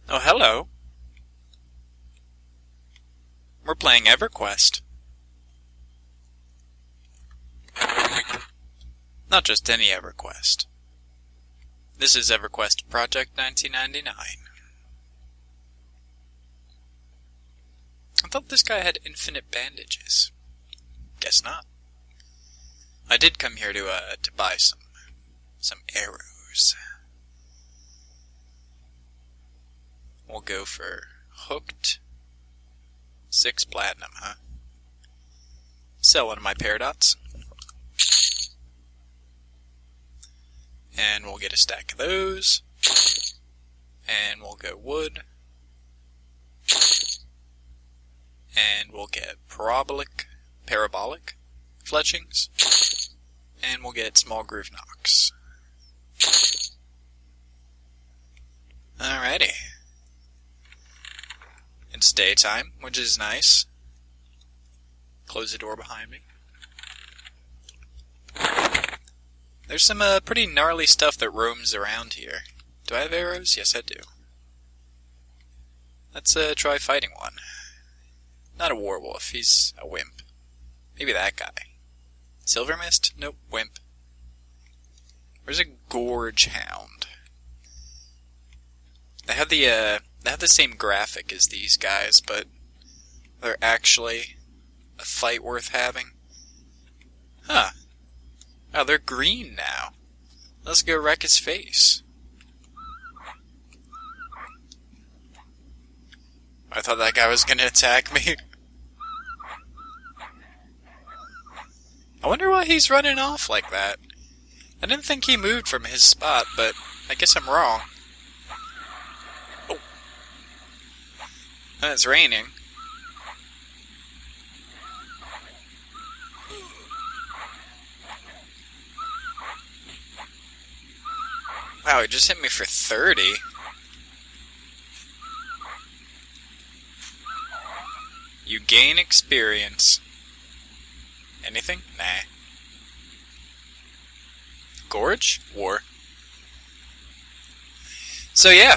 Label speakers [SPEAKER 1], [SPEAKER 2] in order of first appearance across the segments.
[SPEAKER 1] Oh, hello. We're playing Everquest. Not just any Everquest. This is Everquest Project 1999. I thought this guy had infinite bandages. Guess not. I did come here to buy some arrows. We'll go for hooked 6 platinum, huh? Sell one of my paradots. And we'll get a stack of those. And we'll go wood. And we'll get parabolic fletchings. And we'll get small groove knocks. Alrighty. It's daytime, which is nice. Close the door behind me. There's some pretty gnarly stuff that roams around here. Do I have arrows? Yes, I do. Let's try fighting one. Not a werewolf, he's a wimp. Maybe that guy. Silver Mist? Nope, wimp. Where's a gorge hound? They have the same graphic as these guys, but they're actually a fight worth having. Huh. Oh, they're green now. Let's go wreck his face. I thought that guy was gonna attack me. I wonder why he's running off like that. I didn't think he moved from his spot, but I guess I'm wrong. Oh. And it's raining. Wow, it just hit me for 30. You gain experience. Anything? Nah. Gorge? War. So yeah,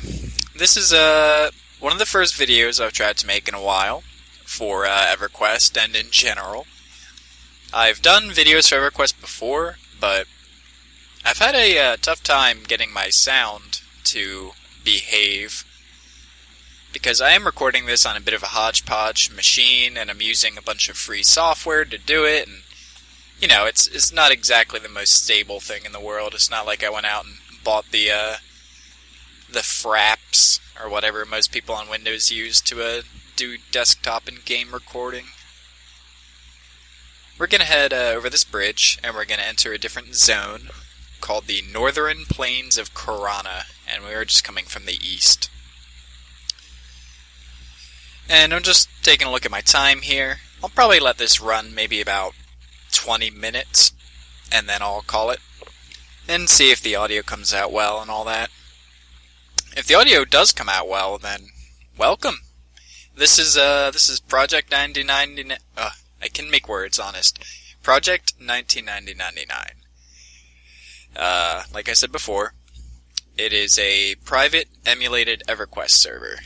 [SPEAKER 1] this is one of the first videos I've tried to make in a while for Everquest and in general. I've done videos for Everquest before, but I've had a tough time getting my sound to behave, because I am recording this on a bit of a hodgepodge machine, and I'm using a bunch of free software to do it, and, you know, it's not exactly the most stable thing in the world. It's not like I went out and bought the Fraps, or whatever most people on Windows use to do desktop and game recording. We're gonna head over this bridge, and we're gonna enter a different zone called the Northern Plains of Karana, and we are just coming from the east. And I'm just taking a look at my time here. I'll probably let this run maybe about 20 minutes, and then I'll call it, and see if the audio comes out well and all that. If the audio does come out well, then welcome. This is Project 1999. I can make words, honest. Project 1999. Like I said before, it is a private emulated Everquest server,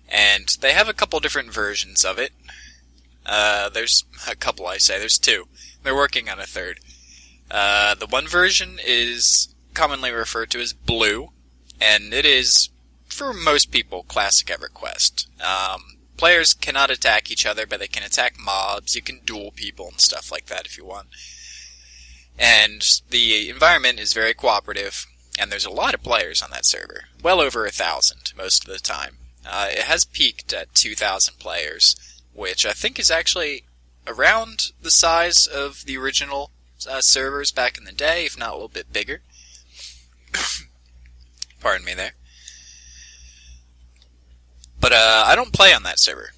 [SPEAKER 1] and they have a couple different versions of it. There's a couple, I say. There's 2. They're working on a 3rd. The one version is commonly referred to as Blue, and it is, for most people, classic Everquest. Players cannot attack each other, but they can attack mobs. You can duel people and stuff like that if you want. And the environment is very cooperative, and there's a lot of players on that server. Well over 1,000 most of the time. It has peaked at 2,000 players, which I think is actually around the size of the original servers back in the day, if not a little bit bigger. Pardon me there. But I don't play on that server.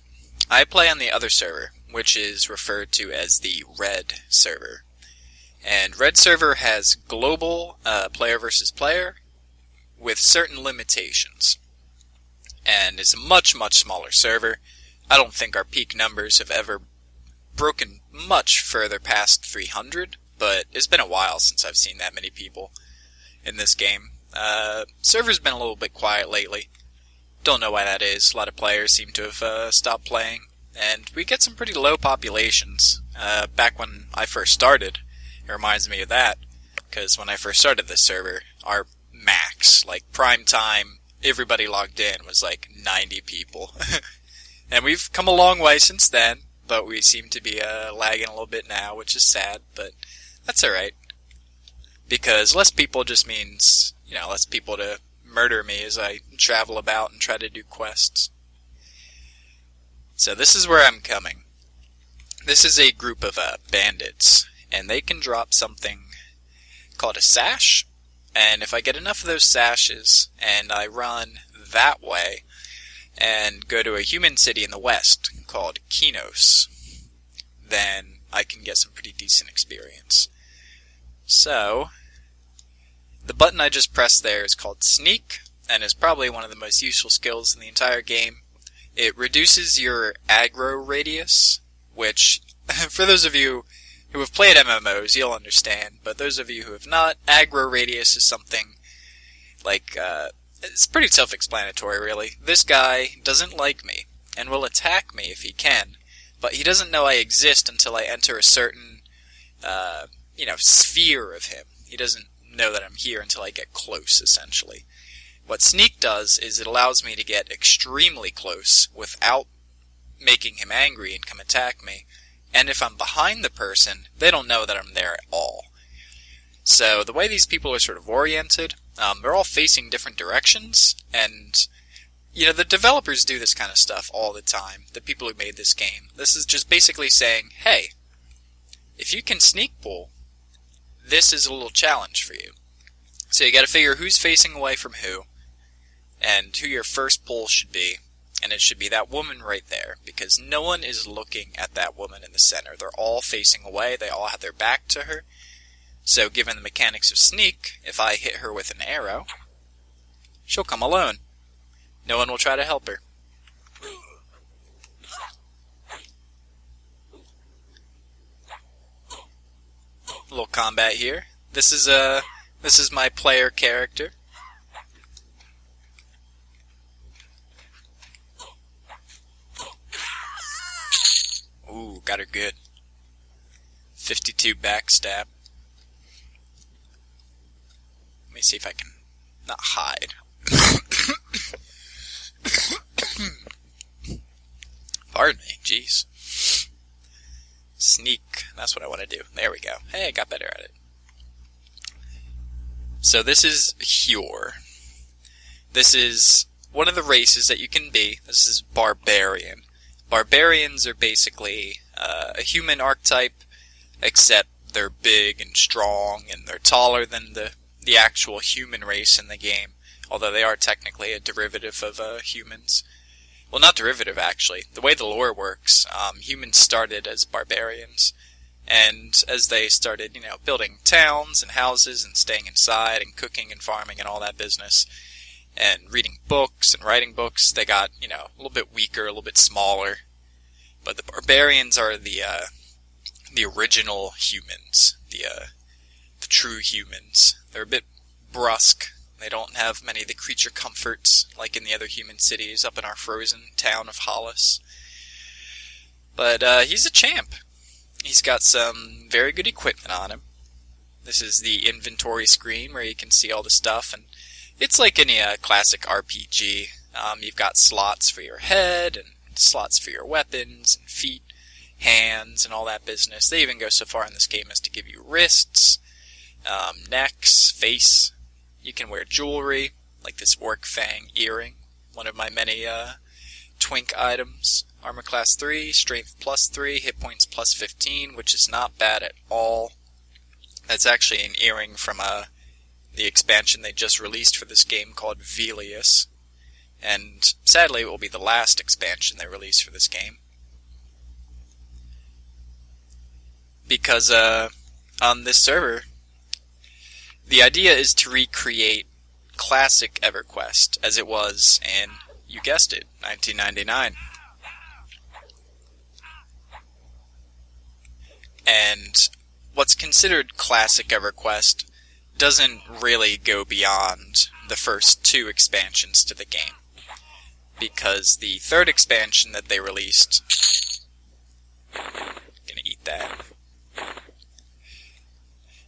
[SPEAKER 1] I play on the other server, which is referred to as the Red server. And Red server has global player versus player with certain limitations. And it's a much, much smaller server. I don't think our peak numbers have ever broken much further past 300, but it's been a while since I've seen that many people in this game. Server's been a little bit quiet lately. Don't know why that is. A lot of players seem to have stopped playing, and we get some pretty low populations. Back when I first started, it reminds me of that, because when I first started this server, our max, like prime time, everybody logged in was like 90 people. And we've come a long way since then, but we seem to be lagging a little bit now, which is sad, but that's alright. Because less people just means, less people to murder me as I travel about and try to do quests. So this is where I'm coming. This is a group of bandits, and they can drop something called a sash, and if I get enough of those sashes, and I run that way, and go to a human city in the west called Kinos, then I can get some pretty decent experience. So, the button I just pressed there is called Sneak, and is probably one of the most useful skills in the entire game. It reduces your aggro radius, which, for those of you who have played MMOs, you'll understand, but those of you who have not, aggro radius is something like, it's pretty self-explanatory, really. This guy doesn't like me, and will attack me if he can, but he doesn't know I exist until I enter a certain, sphere of him. He doesn't know that I'm here until I get close, essentially. What Sneak does is it allows me to get extremely close without making him angry and come attack me, and if I'm behind the person, they don't know that I'm there at all. So the way these people are sort of oriented, they're all facing different directions, and the developers do this kind of stuff all the time, the people who made this game. This is just basically saying, hey, if you can sneak pull, this is a little challenge for you. So you gotta figure who's facing away from who, and who your first pull should be, and it should be that woman right there, because no one is looking at that woman in the center. They're all facing away, they all have their back to her. So given the mechanics of Sneak, if I hit her with an arrow, she'll come alone. No one will try to help her. A little combat here. This is my player character. Ooh, got her good. 52 backstab. Let me see if I can not hide. Pardon me, jeez. Sneak, that's what I want to do. There we go. Hey, I got better at it. So this is Hure. This is one of the races that you can be. This is Barbarian. Barbarians are basically a human archetype, except they're big and strong, and they're taller than the actual human race in the game, although they are technically a derivative of humans. Well, not derivative, actually. The way the lore works, humans started as barbarians, and as they started, building towns and houses and staying inside and cooking and farming and all that business, and reading books and writing books, they got, a little bit weaker, a little bit smaller. But the barbarians are the original humans, the true humans. They're a bit brusque. They don't have many of the creature comforts like in the other human cities up in our frozen town of Hollis. But he's a champ. He's got some very good equipment on him. This is the inventory screen where you can see all the stuff, and it's like any classic RPG. You've got slots for your head, and slots for your weapons, and feet, hands, and all that business. They even go so far in this game as to give you wrists, necks, face. You can wear jewelry, like this orc fang earring, one of my many twink items. Armor class 3, strength plus 3, hit points plus 15, which is not bad at all. That's actually an earring from the expansion they just released for this game called Velius. And sadly it will be the last expansion they release for this game. Because on this server, the idea is to recreate classic Everquest as it was in, you guessed it, 1999. And what's considered classic Everquest doesn't really go beyond the first 2 expansions to the game. because the third expansion that they released... Gonna eat that.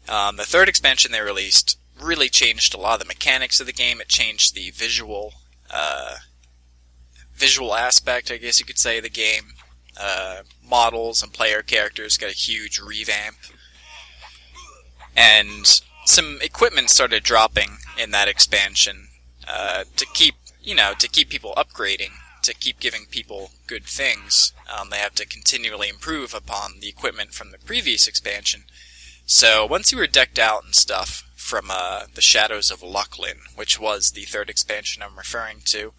[SPEAKER 1] The third expansion they released really changed a lot of the mechanics of the game. It changed the visual aspect, I guess you could say, of the game. Models and player characters got a huge revamp. And some equipment started dropping in that expansion to keep people upgrading, to keep giving people good things. They have to continually improve upon the equipment from the previous expansion. So once you were decked out and stuff from the Shadows of Lucklin, which was the third expansion I'm referring to,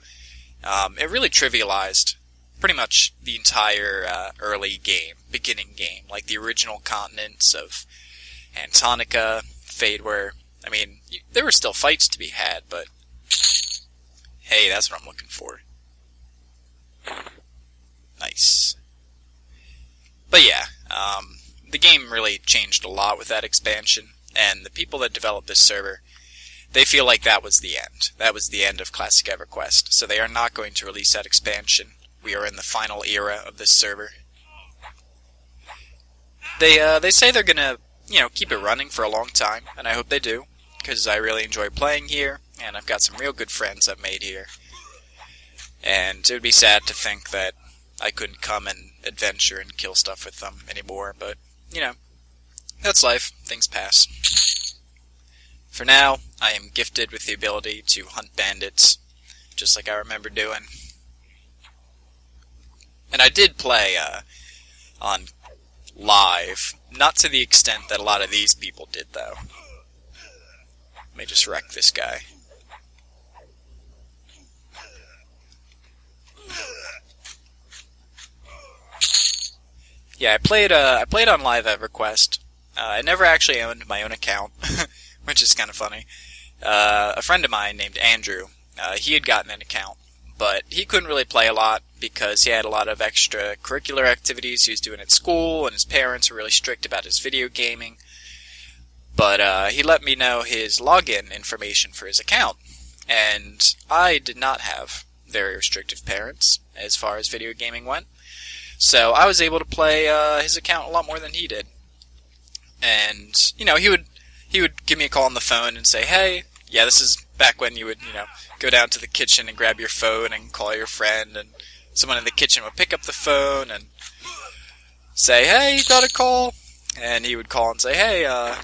[SPEAKER 1] it really trivialized pretty much the entire early game, beginning game, like the original continents of Antonica, Fadeware. I mean, there were still fights to be had, but hey, that's what I'm looking for. Nice. But yeah, the game really changed a lot with that expansion, and the people that developed this server, they feel like that was the end. That was the end of Classic EverQuest, so they are not going to release that expansion. We are in the final era of this server. They say they're gonna, keep it running for a long time, and I hope they do, because I really enjoy playing here, and I've got some real good friends I've made here. And it would be sad to think that I couldn't come and adventure and kill stuff with them anymore, but, that's life. Things pass. For now, I am gifted with the ability to hunt bandits, just like I remember doing. And I did play on live, not to the extent that a lot of these people did, though. Let me just wreck this guy. Yeah, I played on Live EverQuest. I never actually owned my own account, which is kind of funny. A friend of mine named Andrew, he had gotten an account, but he couldn't really play a lot because he had a lot of extracurricular activities he was doing at school, and his parents were really strict about his video gaming. But he let me know his login information for his account, and I did not have very restrictive parents as far as video gaming went. So I was able to play his account a lot more than he did. And, he would give me a call on the phone and say, hey, yeah, this is back when you would, go down to the kitchen and grab your phone and call your friend, and someone in the kitchen would pick up the phone and say, hey, you got a call? And he would call and say, hey, I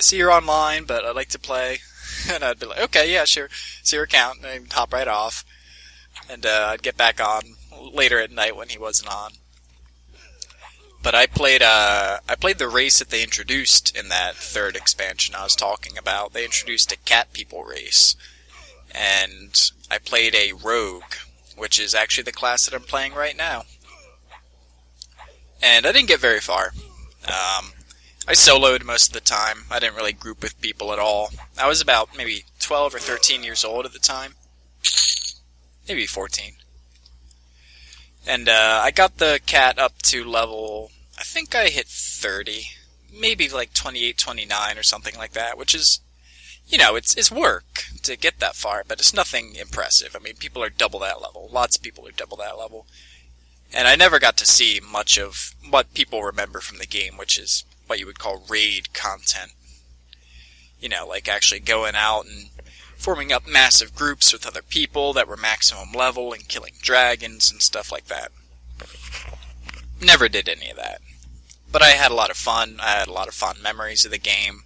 [SPEAKER 1] see you're online, but I'd like to play. And I'd be like, okay, yeah, sure, see your account, and I'd hop right off. And I'd get back on later at night when he wasn't on. But I played the race that they introduced in that third expansion I was talking about. They introduced a cat people race. And I played a rogue, which is actually the class that I'm playing right now. And I didn't get very far. I soloed most of the time. I didn't really group with people at all. I was about maybe 12 or 13 years old at the time. Maybe 14. And I got the cat up to level, I think I hit 30, maybe like 28, 29 or something like that, which is, it's work to get that far, but it's nothing impressive. I mean, people are double that level. Lots of people are double that level. And I never got to see much of what people remember from the game, which is what you would call raid content. Like actually going out and forming up massive groups with other people that were maximum level and killing dragons and stuff like that. Never did any of that. But I had a lot of fun. I had a lot of fond memories of the game.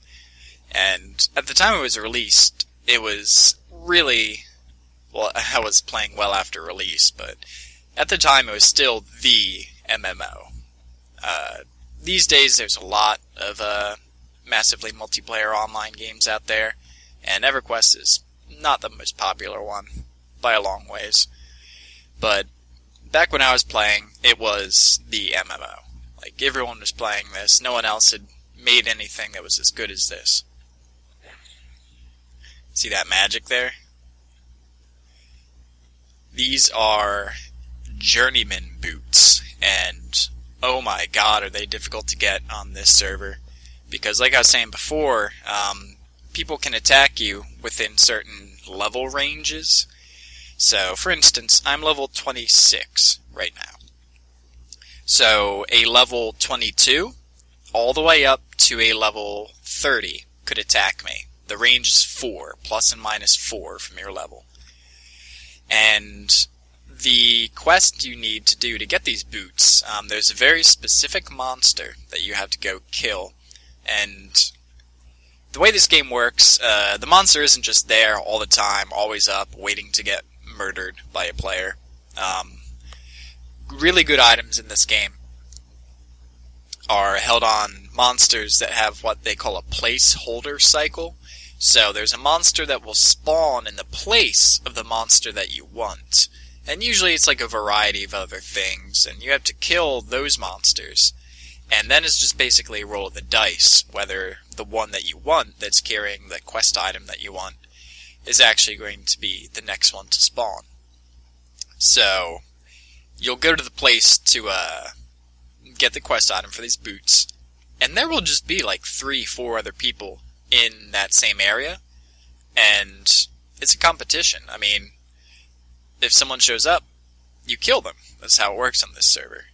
[SPEAKER 1] And at the time it was released, it was really... Well, I was playing well after release, but at the time it was still the MMO. These days there's a lot of massively multiplayer online games out there, and EverQuest is not the most popular one, by a long ways. But back when I was playing, it was the MMO. Like, everyone was playing this. No one else had made anything that was as good as this. See that magic there? These are journeyman boots, and oh my god, are they difficult to get on this server. Because like I was saying before, people can attack you within certain level ranges, So, for instance, I'm level 26 right now. So, a level 22 all the way up to a level 30 could attack me. The range is 4, plus and minus 4 from your level. And the quest you need to do to get these boots, there's a very specific monster that you have to go kill. And the way this game works, the monster isn't just there all the time, always up, waiting to get murdered by a player. Really good items in this game are held on monsters that have what they call a placeholder cycle. So there's a monster that will spawn in the place of the monster that you want. And usually it's like a variety of other things, and you have to kill those monsters. And then it's just basically a roll of the dice, whether the one that you want that's carrying the quest item that you want is actually going to be the next one to spawn. So, you'll go to the place to get the quest item for these boots, and there will just be like 3-4 other people in that same area, and it's a competition. I mean, if someone shows up, you kill them. That's how it works on this server.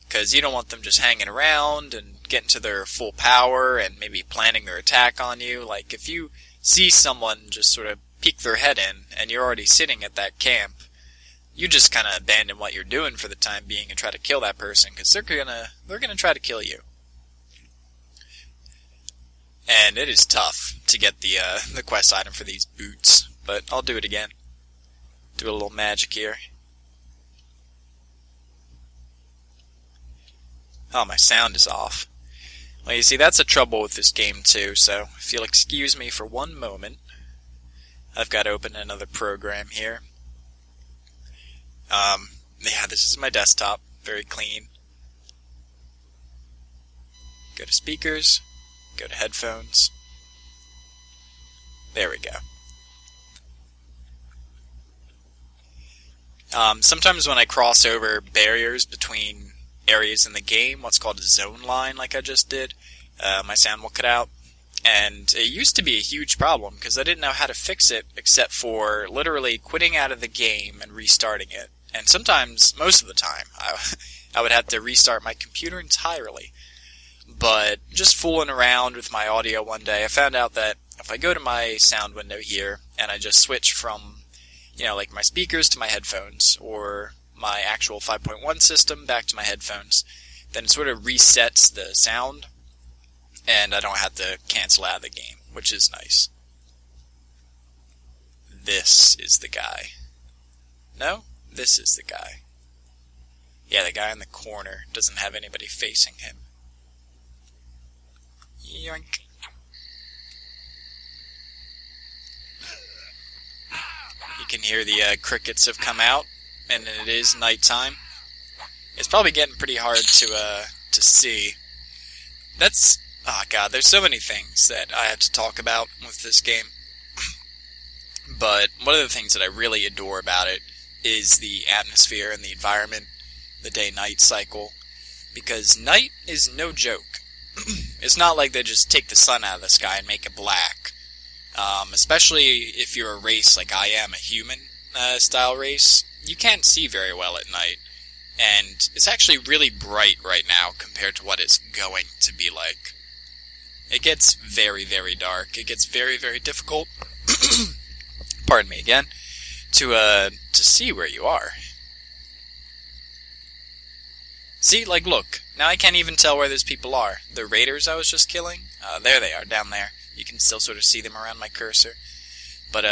[SPEAKER 1] Because you don't want them just hanging around and getting to their full power and maybe planning their attack on you. Like, if you see someone just sort of peek their head in and you're already sitting at that camp, you just kind of abandon what you're doing for the time being and try to kill that person, because they're gonna try to kill you. And it is tough to get the quest item for these boots, but I'll do it again. Do a little magic here. Oh, my sound is off. Well, you see, that's a trouble with this game, too, so if you'll excuse me for one moment, I've got to open another program here. Yeah, this is my desktop. Very clean. Go to speakers. Go to headphones. There we go. Sometimes when I cross over barriers between areas in the game, what's called a zone line, like I just did, my sound will cut out. And it used to be a huge problem, because I didn't know how to fix it, except for literally quitting out of the game and restarting it. And sometimes, most of the time, I would have to restart my computer entirely. But just fooling around with my audio one day, I found out that if I go to my sound window here, and I just switch from, like my speakers to my headphones, or my actual 5.1 system back to my headphones, then it sort of resets the sound, and I don't have to cancel out of the game, which is nice. This is the guy. No? This is the guy. Yeah, the guy in the corner doesn't have anybody facing him. Yoink. You can hear the crickets have come out, and it is nighttime. It's probably getting pretty hard to see. That's... oh god, there's so many things that I have to talk about with this game. But one of the things that I really adore about it is the atmosphere and the environment, the day-night cycle. Because night is no joke. It's not like they just take the sun out of the sky and make it black. Especially if you're a race like I am, a human style race, you can't see very well at night. And it's actually really bright right now compared to what it's going to be like. It gets very, very dark. It gets very, very difficult, pardon me again, to see where you are. See, like, look, now I can't even tell where those people are. The raiders I was just killing, there they are, down there. You can still sort of see them around my cursor. But,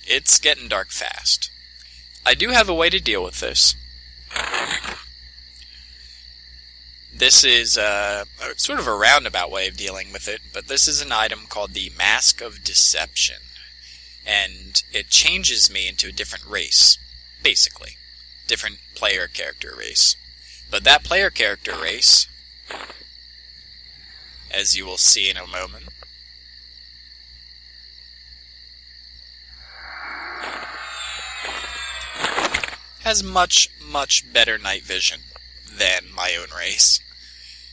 [SPEAKER 1] it's getting dark fast. I do have a way to deal with this. This is sort of a roundabout way of dealing with it, but this is an item called the Mask of Deception. And it changes me into a different race, basically. Different player character race. But that player character race, as you will see in a moment, has much, much better night vision than my own race.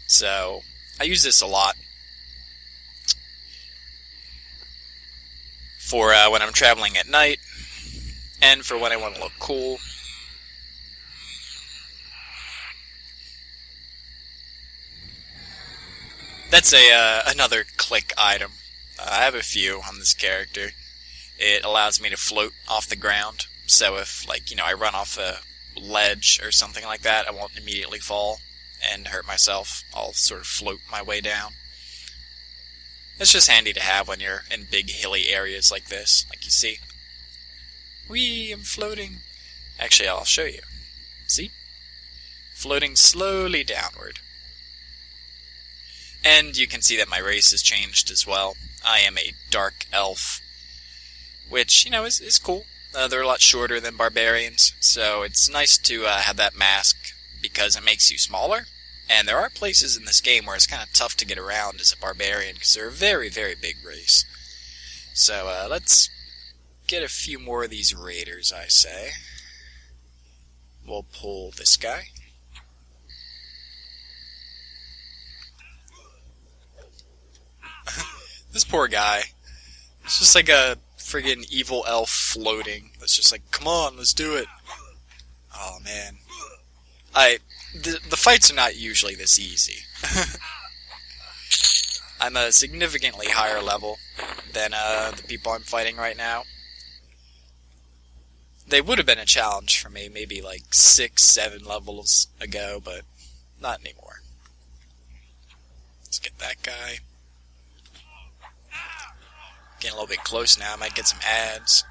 [SPEAKER 1] So, I use this a lot for when I'm traveling at night, And for when I want to look cool, that's another click item. I have a few on this character. It allows me to float off the ground, so if, like, I run off a ledge or something like that, I won't immediately fall and hurt myself. I'll sort of float my way down. It's just handy to have when you're in big hilly areas like this, like you see. Whee, I'm floating. Actually, I'll show you. See? Floating slowly downward. And you can see that my race has changed as well. I am a dark elf, which, is cool. They're a lot shorter than barbarians, so it's nice to have that mask because it makes you smaller. And there are places in this game where it's kind of tough to get around as a barbarian because they're a very, very big race. So let's get a few more of these raiders, I say. We'll pull this guy. This poor guy. It's just like a friggin' evil elf floating. It's just like, come on, let's do it. Oh, man. The fights are not usually this easy. I'm a significantly higher level than the people I'm fighting right now. They would have been a challenge for me maybe like 6-7 levels ago, but not anymore. Let's get that guy. Getting a little bit close now, I might get some ads.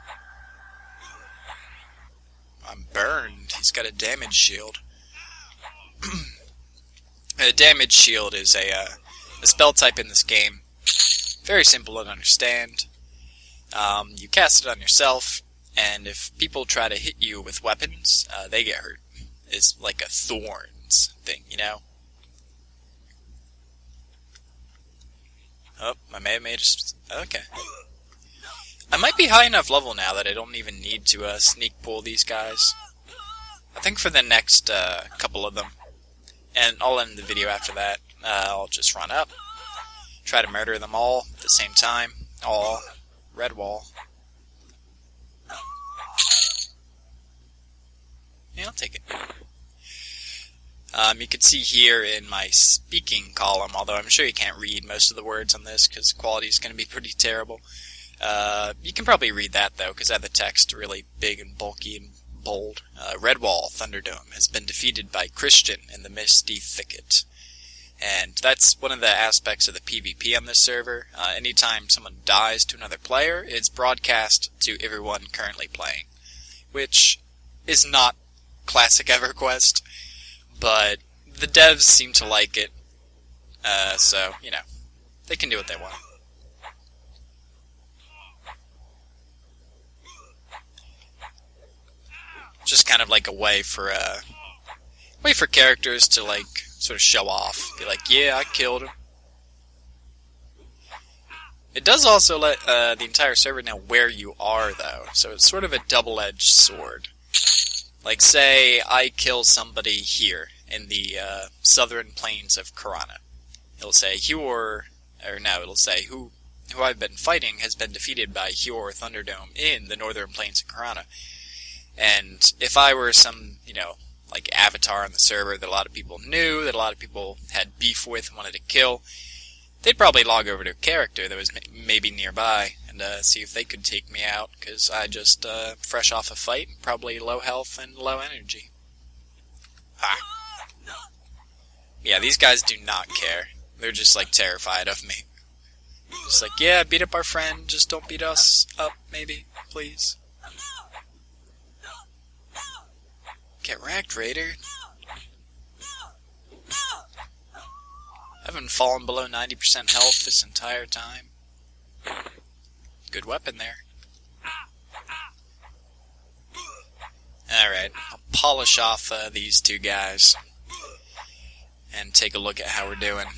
[SPEAKER 1] I'm burned. He's got a damage shield. A damage shield is a spell type in this game. Very simple to understand. You cast it on yourself, and if people try to hit you with weapons, they get hurt. It's like a thorns thing, Oh, I may have made a... Okay. I might be high enough level now that I don't even need to sneak pull these guys. I think for the next couple of them, and I'll end the video after that, I'll just run up, try to murder them all at the same time. All red wall. Yeah, I'll take it. You can see here in my speaking column, although I'm sure you can't read most of the words on this because quality is going to be pretty terrible. You can probably read that, though, because I have the text really big and bulky and bold. Redwall Thunderdome has been defeated by Christian in the Misty Thicket. And that's one of the aspects of the PvP on this server. Anytime someone dies to another player, it's broadcast to everyone currently playing, which is not classic EverQuest, but the devs seem to like it, so, they can do what they want. Just kind of like a way for characters to, like, sort of show off. Be like, yeah, I killed him. It does also let the entire server know where you are, though, so it's sort of a double-edged sword. Like, say I kill somebody here in the southern plains of Karana. It'll say it'll say who I've been fighting has been defeated by Hjor Thunderdome in the northern plains of Karana. And if I were some, like avatar on the server that a lot of people knew, that a lot of people had beef with and wanted to kill, they'd probably log over to a character that was maybe nearby and see if they could take me out, because I just fresh off a fight, probably low health and low energy. Ha! Yeah, these guys do not care. They're just, like, terrified of me. Just like, yeah, beat up our friend, just don't beat us up, maybe, please. Get wrecked, Raider. I haven't fallen below 90% health this entire time. Good weapon there. Alright, I'll polish off these two guys and take a look at how we're doing.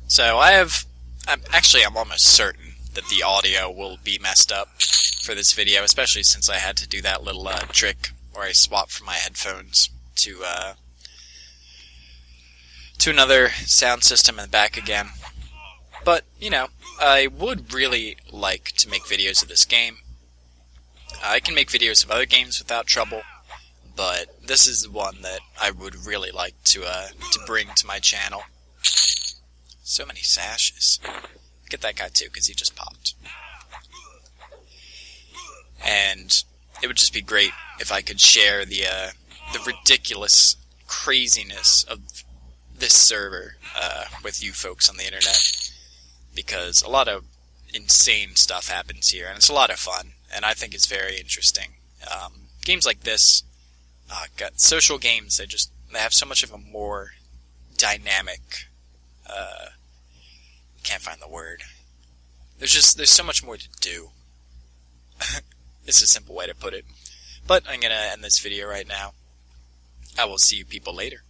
[SPEAKER 1] So I'm almost certain that the audio will be messed up for this video, especially since I had to do that little trick where I swapped from my headphones to another sound system and back again. But, I would really like to make videos of this game. I can make videos of other games without trouble, but this is one that I would really like to bring to my channel. So many sashes. Get that guy too, because he just popped. And it would just be great if I could share the ridiculous craziness of this server with you folks on the internet, because a lot of insane stuff happens here, and it's a lot of fun, and I think it's very interesting. Games like this, social games, they have so much of a more dynamic, can't find the word. There's so much more to do. It's a simple way to put it. But I'm gonna end this video right now. I will see you people later.